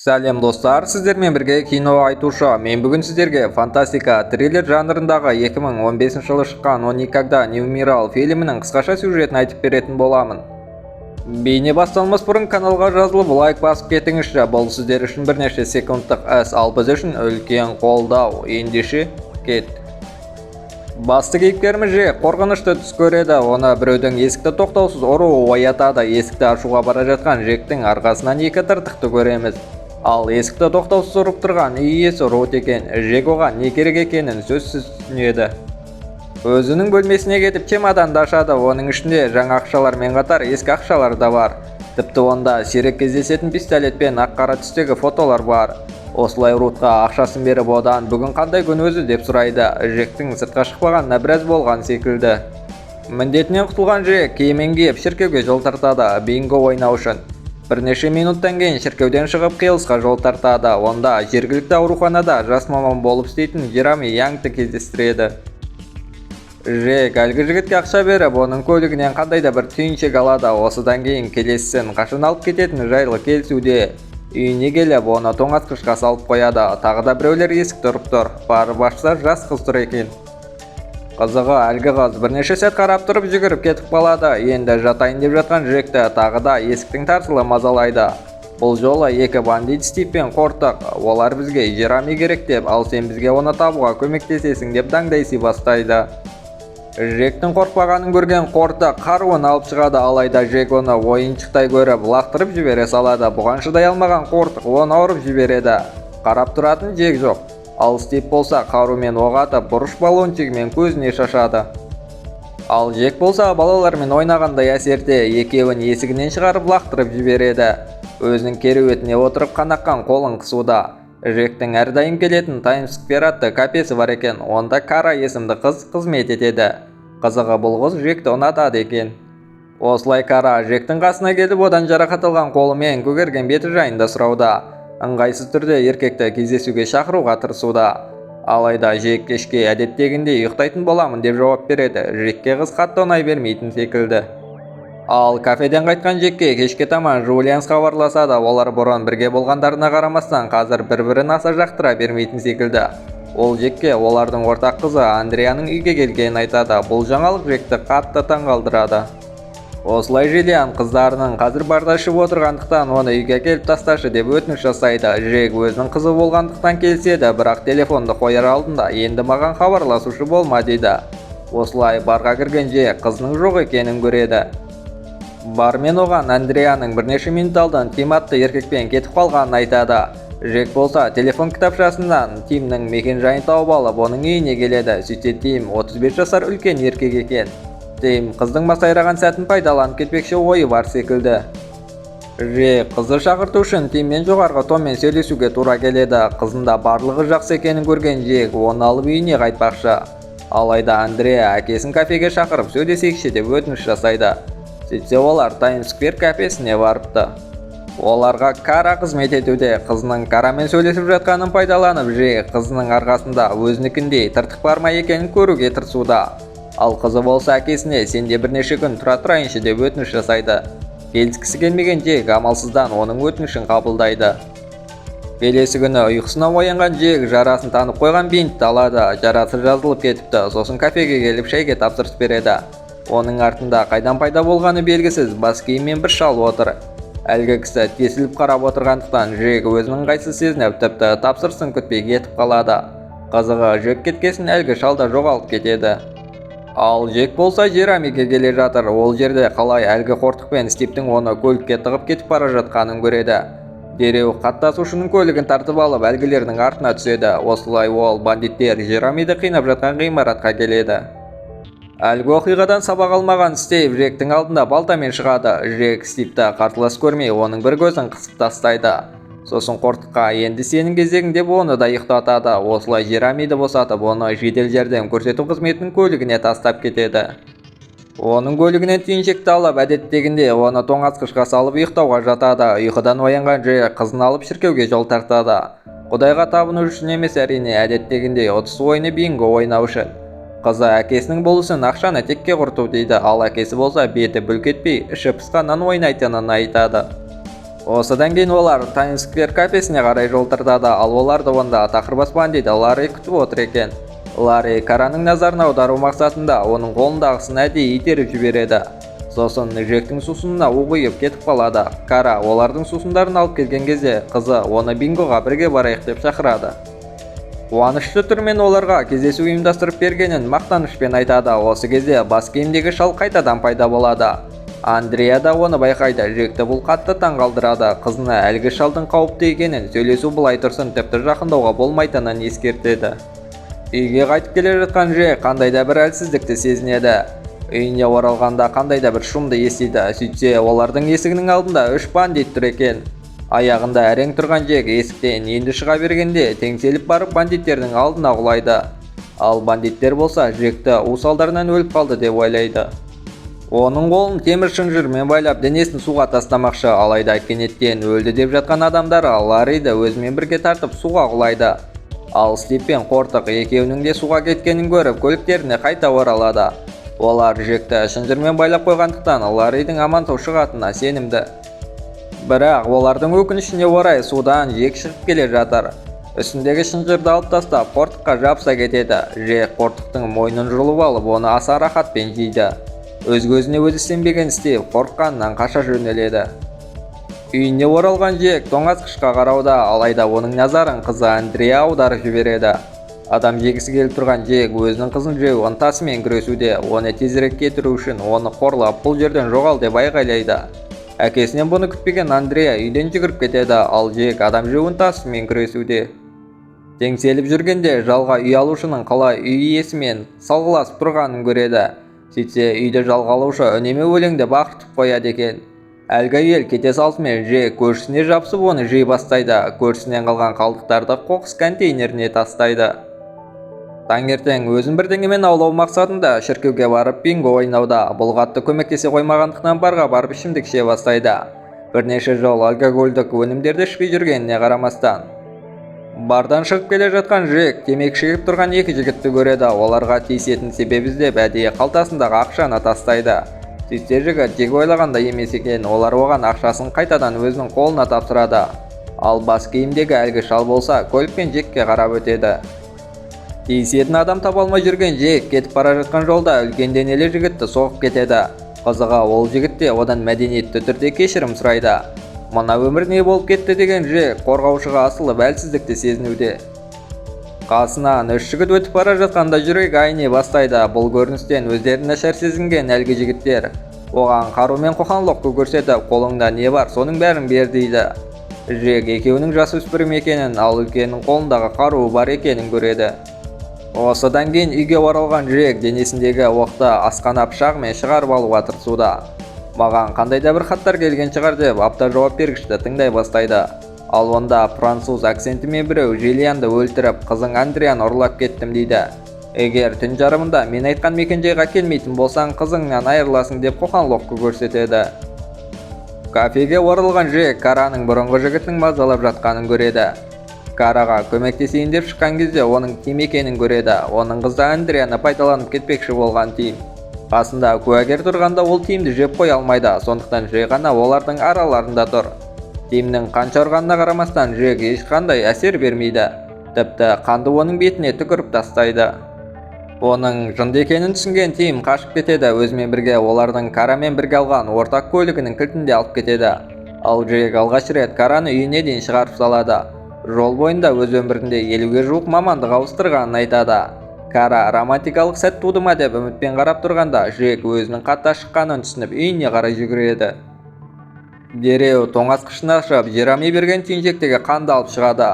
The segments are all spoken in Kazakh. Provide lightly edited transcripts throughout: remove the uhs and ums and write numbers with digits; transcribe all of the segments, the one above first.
Сәлем достар, сіздермен бірге кино айтушы. Мен бүгін сіздерге фантастика, триллер жанрындағы 2015 жылы шыққан «Он никогда не умирал» фильмінің қысқаша сюжетін айтып беретін боламын. Бейне басталмас бұрын каналға жазылып лайк басып кетіңізші. Бұл сіздер үшін бірнеше секундтық іс, ал біз үшін үлкен қолдау. Ендеше кет. Басты кейіпкеріміз Джек қорқынышты түс көреді. Оны біреудің есікті тоқтаусыз ұруы оятады. Есікті ашуға бара жатқан Джектің арқасынан екі тыртықты көреміз. Ал есікті тоқтаусыз ұрып тұрған үй иесі Рут екен. Джек оған не керек екенін сөзсіз түсінеді. Өзінің бөлмесіне кетіп чемоданды ашады. Оның ішінде жаңа ақшалармен қатар ескі ақшалар да бар. Тіпті онда сирек кездесетін пистолет пен ақ-қара түстегі фотолар бар. Осылай Рутқа ақшасын беріп, одан бүгін қандай күн өзі деп сұрайды. Джектің сыртқа шықпағанына біраз болған секілді. Міндетінен құтылған Джек киімін киіп шіркеуге жол тартады, бинго ойнау үшін. Бірнеше минуттан кейін шіркеуден шығып қиылысқа жол тартады. Онда жергілікті ауруханада жас маман болып істейтін Джереми Янгты кездестіреді. Джек әлгі жігітке ақша беріп, оның көлігінен қандай да бір түйіншек алады. Осыдан кейін келесісін қашан алып кететін жайлы келісуде. Үйіне келіп, оны тоңазытқышқа салып қояды. Тағы да біреулер есікті ұрып тұр. Барып ашса, жас қыз тұр екен. Қызығы, әлгі қыз бірнеше сәт қарап тұрып жүгіріп кетіп қалады. Енді жатайын деп жатқан Джекті тағы да есіктің тарсылы мазалайды. Бұл жолы екі бандит Стив пен Қортық. Олар бізге Джереми керек деп, ал сен бізге оны табуға көмектесесің деп даңдайси бастайды. Джектің қорқпағанын көрген Қортық қаруын алып шығады, алайда Джек оны ойыншықтай көріп лақтырып жібере салады. Бұған шыдай алмаған Қортық оны ұрып жібереді. Қарап тұратын Джек жоқ. Ал Стив болса қарумен оқ атып, бұрыш баллончигімен көзіне шашады. Ал Джек болса балалармен ойнағандай әсерде екеуін есігінен шығарып лақтырып жібереді. Өзінің кереуетіне отырып қанаққан қолын қысуда. Джектің әрдайым келетін Таймс Сквер атты кафесі бар екен. Онда Кара есімді қыз қызмет етеді. Қызығы, бұл қыз Джекті ұнатады екен. Осылай Кара Джектің қасына келіп, одан жарақат алған қолымен көгерген беті жайында сұрауда. Ыңғайсыз түрде еркекті кездесуге шақыруға тырысуда. Алайда Джек кешке әдеттегіндей ұйықтайтын боламын деп жауап береді. Джекке қыз қатты ұнай бермейтін секілді. Ал кафеден қайтқан Джекке кешке таман Жулианс хабарласады. Олар бұрын бірге болғандарына қарамастан қазір бір-бірін аса жақтыра бермейтін секілді. Ол Джекке олардың ортақ қызы Андреаның үйге келгенін айтады. Бұл жаңалық Джекті қатты таңғалдырады. Осылай Жиллиан қыздарының қазір барда ішіп отырғандықтан оны үйге келіп тасташы деп өтініш жасайды. Джек өзінің қызы болғандықтан келіседі, бірақ телефонды қояр алдында енді маған хабарласушы болма дейді. Осылай барға кірген Джек қызының жоқ екенін көреді. Бармен оған Андреаның бірнеше минут алдын Тим атты еркекпен кетіп қалғанын айтады. Джек болса телефон кітапшасынан Тимнің мекен жайын тауып алып, оның үйіне келеді. Сөйтсе Тим 35 жасар үлкен еркек екен. Тим қыздың масайраған сәтін пайдаланып кетпекші ойы бар секілді. Джек қызды шақырту үшін Тиммен жоғарғы тонмен сөйлесуге тура келеді. Қызында барлығы жақсы екенін көрген Джек оны алып үйіне қайтпақшы. Алайда Андреа әкесін кафеге шақырып сөйлесейікші деп өтініш жасайды. Сөйтсе олар Таймс Сквер кафесіне барыпты. Оларға Кара қызмет етуде. Қызының Карамен сөйлесіп жатқанын пайдаланып, Джек қызының арқасында өзінікіндей тыртық бар ма екенін көруге тырысуда. Ал қызы болса әкесіне сенде бірнеше күн тұра тұрайыншы деп өтініш жасайды. Келіскісі келмеген Джек амалсыздан оның өтінішін қабылдайды. Келесі күні ұйқысынан оянған Джек жарасын танып қойған бинтті алады. Жарасы жазылып кетіпті. Сосын кафеге келіп шайге тапсырыс береді. Оның артында қайдан пайда болғаны белгісіз бас киіммен бір шал отыр. Әлгі кісі тесіліп қарап отырғандықтан Джек өзінің ыңғайсыз сезініп, тіпті тапсырысын күтпей кетіп қалады. Қызығы, Джек кеткесін әлгі шал да жоғалып кетеді. Ал Джек болса Джеремиге келе жатыр. Ол жерде қалай әлгі Қортық пен Стивтің оны көлікке тығып кетіп бара жатқанын көреді. Дереу қаттасушының көлігін тартып алып, әлгілердің артына түседі. Осылай ол бандиттер Джеремиді қинап жатқан ғимаратқа келеді. Әлгі оқиғадан сабақ алмаған Стив Джектің алдында балтамен шығады. Джек Стивті қарсылас көрмей, оның бір көзін қысып тастайды. Сосын Қортыққа енді сенің кезегің деп оны да ұйықтатады. Осылай Джеремиді босатып, оны жедел жәрдем көрсету қызметінің көлігіне тастап кетеді. Оның көлігінен түйіншекті алып, әдеттегінде оны тоңазытқышқа салып ұйықтауға жатады. Ұйқыдан оянған Джек қызын алып шіркеуге жол тартады. Құдайға табыну үшін емес, әрине, әдеттегінде ұтыс ойыны бинго ойнау үшін. Қызы әкесінің болысын ақшаны текке құрту дейді, ал әкесі болса беті бүлк етпей іші пысқаннан ойнайтынын айтады. Осыдан кейін олар Таймс-сквер кафесіне қарай жол тартады, ал оларды онда тақырбас бандит Ларри күтіп отыр екен. Ларри Караның назарын аудару мақсатында оның қолындағысын әдейі итеріп жібереді. Сосын Джектің сусынына у құйып кетіп қалады. Кара олардың сусындарын алып келген кезде қызы оны бингоға бірге барайық деп шақырады. Қуанышты түрмен оларға кездесу ұйымдастырып бергенін мақтанышпен айтады. Осы кезде бас киімдегі шал қайтадан пайда болады. Андреа да оны байқайды. Джекті бұл қатты таңғалдырады. Қызына әлгі шалдың қауіпті екенін, сөйлесу былай тұрсын тіпті жақындауға болмайтынын ескертеді. Үйге қайтып келе жатқан Джек қандай да бір әлсіздікті сезінеді. Үйіне оралғанда қандай да бір шумды естиді. Сөйтсе олардың есігінің алдында 3 бандит тұр екен. Аяғында әрең тұрған Джек есіктен енді шыға бергенде теңселіп барып бандиттердің алдына құлайды. Ал бандиттер болса Джекті у салдарынан өліп қалды деп ойлайды. Оның қолын темір шынжырмен байлап денесін суға тастамақшы, алайда кенеттен өлді деп жатқан адамдар Ларриді өзімен бірге тартып суға құлайды. Ал Стив пен Қортық екеуінің де суға кеткенін көріп көліктеріне қайта оралады. Олар Джекті шынжырмен байлап қойғандықтан Ларридің аман сау шығатынына сенімді. Бірақ олардың өкінішіне орай судан Джек шығып келе жатыр. Үстіндегі шынжырды алып тастап Қортыққа жабыса кетеді. Джек Қортықтың мойнын жұлып алып оны аса рахатпен жейді. Өз-көзіне өзі сенбеген Стив қорыққанынан қаша жөнеледі. Үйіне оралған Джек тоңазытқышқа қарауда, алайда оның назарын қызы Андреа аударып жібереді. Адам жегісі келіп тұрған Джек өзінің қызын жеу ынтасымен күресуде. Оны тезірек кетіру үшін оны қорлап бұл жерден жоғал деп айғайлайды. Әкесінен бұны күтпеген Андреа үйден жүгіріп кетеді, ал Джек адам жеу ынтасымен күресуде. Теңселіп жүргенде жалға үй алушының қалай үй иесімен салғыласып тұрғанын көреді. Сөйтсе үйді жалға алушы үнемі өлеңді бақыртып қояды екен. Әлгі әйел кете салысымен Джек көршісіне жабысып оны жей бастайды. Көршісінен қалған қалдықтарды қоқыс контейнеріне тастайды. Таңертең өзін бірдеңемен аулау мақсатында шіркеуге барып бинго ойнауда. Бұл қатты көмектесе қоймағандықтан барға барып ішімдік іше бастайды. Бірнеше жол алкогольдік өнімдерді ішпей жүргеніне қарамастан. Бардан шығып келе жатқан Джек темекі шегіп тұрған екі жігітті көреді. Оларға тиісетін себеп іздеп әдейі қалтасындағы ақшаны тастайды. Сөйтсе жігіт Джек ойлағандай емес екен. Олар оған ақшасын қайтадан өзінің қолына тапсырады. Ал бас киімдегі әлгі шал болса көлікпен Джекке қарап өтеді. Тиісетін адам таба алмай жүрген Джек кетіп бара жатқан жолда үлкен денелі жігітті соғып кетеді. Қызыға ол жігіт те одан мәдениетті түрде кешірім сұрайды. Мына өмір не болып кетті деген Джек қорғаушыға асылып әлсіздікті сезінуде. Қасынан 3 жігіт өтіп бара жатқанда жүрегі айни бастайды. Бұл көріністен өздерін нашар сезінген әлгі жігіттер оған қару мен қоқаң-лоққы көрсетіп, қолыңда не бар, соның бәрін бер дейді. Джек екеуінің жасөспірім екенін, ал үлкеннің қолындағы қаруы бар екенін көреді. Осыдан кейін үйге оралған Джек денесіндегі оқты асқана пышағымен шығарып алуға тырысуда. Маған қандай да бір хаттар келген шығар деп автожауап бергішті тыңдай бастайды. Ал онда француз акцентімен біреу Жилианды өлтіріп, қызың Андреаны ұрлап кеттім дейді. Егер түн жарымында мен айтқан мекенжайға келмейтін болсаң, қызыңнан айырыласың деп қоқаң-лоққы көрсетеді. Кафеге оралған Джек Караның бұрынғы жігітінің мазалап жатқанын көреді. Караға көмектесейін деп шыққан кезде оның Тим екенін көреді. Оның қызы Андреаны пайдаланып кетпекші болған Тим. Қасында куәгер тұрғанда ол Тимді жеп қоя алмайды, сондықтан Джек ғана олардың араларында тұр. Тимнің қанша ұрғанына қарамастан Джек ешқандай әсер бермейді. Тіпті қанды оның бетіне түкіріп тастайды. Оның жынды екенін түсінген Тим қашып кетеді. Өзімен бірге олардың Карамен бірге алған ортақ көлігінің кілтін де алып кетеді. Ал Джек алғаш рет Караны үйіне дейін шығарып салады. Жол бойында өз өмірінде 50-ге жуық мамандық ауыстырғанын айтады. Кара романтикалық сәт туды ма деп үмітпен қарап тұрғанда, Джек өзінің қатта шыққанын түсініп үйіне қарай жүгіреді. Дереу тоңазытқышын ашып, жерами берген түйіншектегі қанды алып шығады.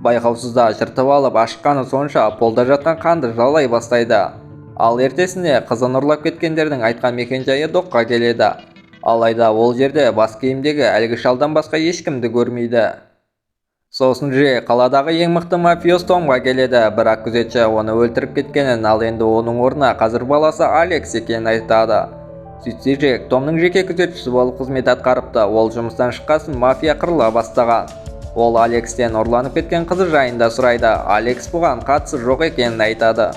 Байқаусызда жыртып алып ашыққаны сонша полда жатқан қанды жалай бастайды. Ал ертесіне қызын ұрлап кеткендердің айтқан мекенжайы Докқа келеді. Алайда ол жерде бас киімдегі әлгі шалдан басқа ешкімді көрмейді. Сосын Джек қаладағы ең мықты мафиоз Томға келеді, бірақ күзетші оны өлтіріп кеткенін, ал енді оның орнына қазір баласы Алекс екенін айтады. Сөйтсе Джек Томның жеке күзетшісі болып қызмет атқарыпты. Ол жұмыстан шыққасын мафия қырыла бастаған. Ол Алекстен ұрланып кеткен қызы жайында сұрайды. Алекс бұған қатысы жоқ екенін айтады.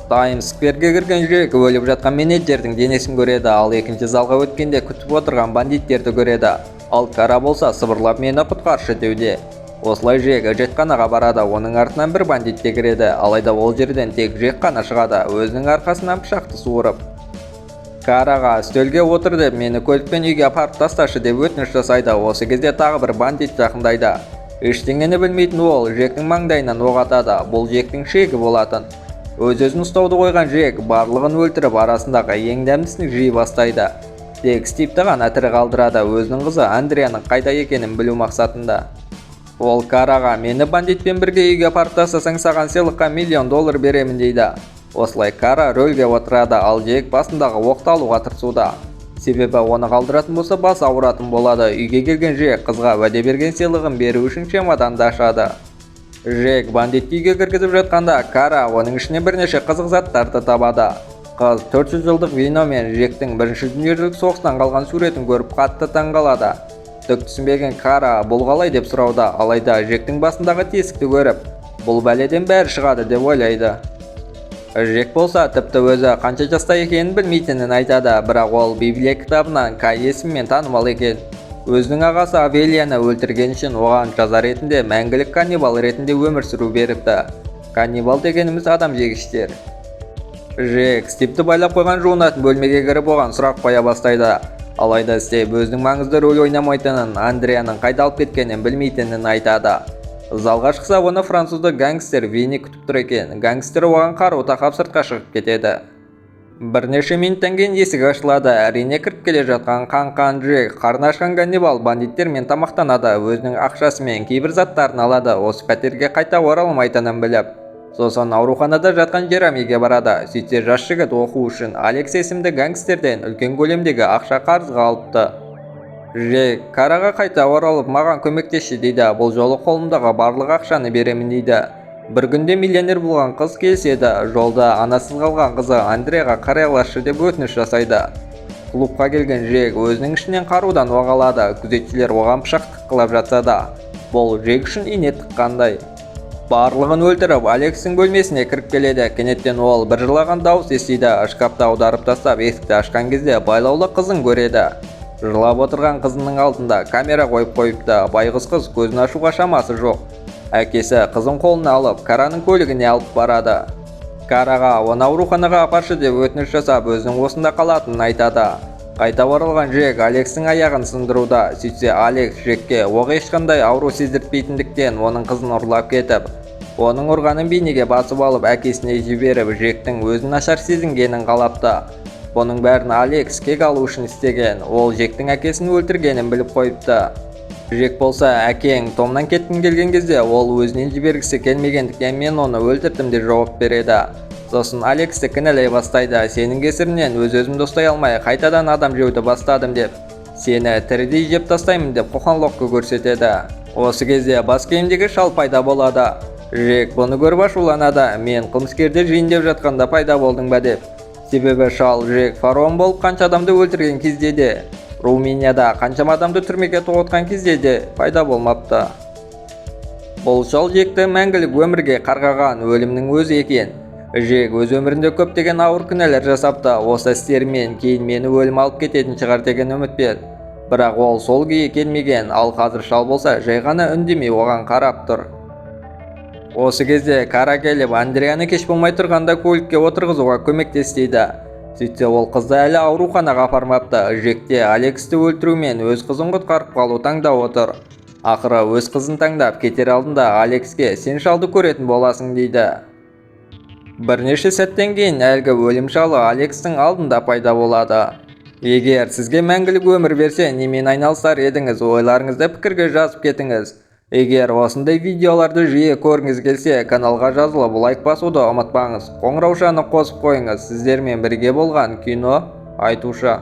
Таймс-скверге кірген Джек өліп жатқан менеджердің денесін көреді, ал екінші залға өткенде күтіп отырған бандиттерді көреді. Ал Кара болса сыбырлап мені құтқаршы деуде. Осылай Жек әжетханаға барады, оның артынан бір бандит те кіреді, алайда ол жерден тек Жек қана шығады, өзінің арқасынан пышақты суырып. Караға үстелге отыр деп мені көлікпен үйге апарып тасташы деп өтініш жасайды. Осы кезде тағы бір бандит жақындайды. Ештеңені білмейтін ол Жектің маңдайынан оқ атады. Бұл Жектің шегі болатын. Өз-өзін ұстауды қойған Жек барлығын өлтіріп арасындағы ең дәмдісін жей бастайды. Тек Стивті ғана тірі қалдырады, өзінің қызы Андреяның қайда екенін білу мақсатында. Ол Караға мені бандитпен бірге үйге апарып тастасаң саған сыйлыққа $1 000 беремін дейді. Осылай Кара рөлге отырады, ал Жек басындағы оқты алуға тырысуда. Себебі оны қалдыратын болса бас ауыратын болады. Үйге келген Жек қызға уәде берген сыйлығын беру үшін чемоданды ашады. Жек бандитті үйге кіргізіп жатқанда Кара оның ішіне бірнеше қызық заттарды табады. Қыз 400 жылдық вино мен Жектің бірінші дүниежүзілік соғыстан қалған суретін көріп қатты таңғалады. Түк түсінбеген Кара бұл қалай деп сұрауда, алайда Жектің басындағы тесікті көріп, бұл бәледен бәрі шығады деп ойлайды. Жек болса тіпті өзі қанша жаста екенін білмейтінін айтады, бірақ ол Библия кітабынан Кай есімімен танымал екен. Өзінің ағасы Авелияны өлтірген үшін оған жаза ретінде мәңгілік каннибал ретінде өмір сүру беріпті. Каннибал дегеніміз адам жегіштер. Жек Стивті байлап қойған жуынатын бөлмеге кіріп оған сұрақ қоя бастайды. Алайда Стив өзінің маңызды рөл ойнамайтынын, Андреяның қайда алып кеткенін білмейтінін айтады. Залға шықса оны французды гангстер Винни күтіп тұр екен. Гангстер оған қару тақап сыртқа шығып кетеді. Бірнеше минуттан кейін есік ашылады. Әрине кіріп келе жатқан қаңқан Жек қарны ашқан каннибал бандиттермен тамақтанады, өзінің ақшасы мен кейбір заттарын алады, осы пәтерге қайта оралмайтынын біліп. Сосын ауруханада жатқан Джеремиге барады. Сөйтсе жас жігіт оқу үшін Алекс есімді гангстерден үлкен көлемдегі ақша қарызға алыпты. Жек Караға қайта оралып маған көмектесші дейді. Бұл жолы қолымдағы барлық ақшаны беремін дейді. Бір күнде миллионер болған қыз келседі. Жолда анасыз қалған қызы Андреға қарайлашы деп өтініш жасайды. Клубқа келген Жек өзінің ішінен қарудан оқ алады. Күзетшілер оған пышақ тыққылап жатса да, бұл Жек үшін ине тыққандай. Барлығын өлтіріп, Алексің бөлмесіне кіріп келеді. Кенеттен ол бір жылаған дауыс естиді. Шкафты аударып тастап, есікті ашқан кезде байлаулы қызын көреді. Жылап отырған қызының алдында камера қойып қойыпты. Байғұс қыз көзін ашуға шамасы жоқ. Әкесі қызын қолына алып, Караның көлігіне алып барады. Караға оны ауруханаға апаршы деп өтініш жасап, өзінің осында қалатынын айтады. Қайта оралған Жек Алексің аяғын сындыруда. Сөйтсе Алекс Жекке оқ ешқандай ауру сездіртпейтіндіктен оның қызын ұрлап кетіп, оның ұрғанын бейнеге басып алып әкесіне жіберіп, Жектің өзін нашар сезінгенін қалапты. Бұның бәрін Алекс кек алу үшін істеген. Ол Жектің әкесін өлтіргенін біліп қойыпты. Жек болса, әкең Томнан кеткім келген кезде ол өзінен жібергісі келмегендіктен мен оны өлтірдім деп жауап береді. Сосын Алексті кінәлай бастайды. Сенің кесірінен өз-өзімді ұстай алмай қайтадан адам жеуді бастадым деп, сені тірідей жеп тастаймын деп қоқан-лоққы көрсетеді. Осы кезде бас киімдегі шал пайда болады. Жек бұны көріп ашуланады. Мен қылмыскерді жейіндеп жатқанда пайда болдың ба деп. Себебі шал Жек фараон болып қанша адамды өлтірген кезде де, Румынияда қаншама адамды түрмеге тоғытқан кезде де пайда болмапты. Бұл шал Жекті мәңгілік өмірге қарғаған өлімнің өзі екен. Жек өз өмірінде көптеген ауыр күнәлар жасапты. Осы істермен кейін мені өлім алып кететін шығар деген үмітпен. Бірақ ол сол күйі келмеген, ал қазір шал болса жай ғана үндемей оған қарап тұр. Осы кезде Кара келіп Андреяны кеш болмай тұрғанда көлікке отырғызуға көмектесті. Сөйтсе ол қызды әлі ауруханаға апармапты. Жекте Алексті өлтіру мен өз қызын құтқарып қалу таңдап отыр. Ақыры өз қызын таңдап кетер алдында Алекске сен шалды көретін боласың дейді. Бірнеше сәттен кейін әлгі өлім шалы Алексің алдында пайда болады. Егер сізге мәңгілік өмір берсе, немен айналысар едіңіз? Ойларыңызды пікірге жазып кетіңіз. Егер осындай видеоларды жиі көргіңіз келсе, каналға жазылып лайк басуды ұмытпаңыз. Қоңыраушаны қосып қойыңыз. Сіздермен бірге болған Кино Айтушы.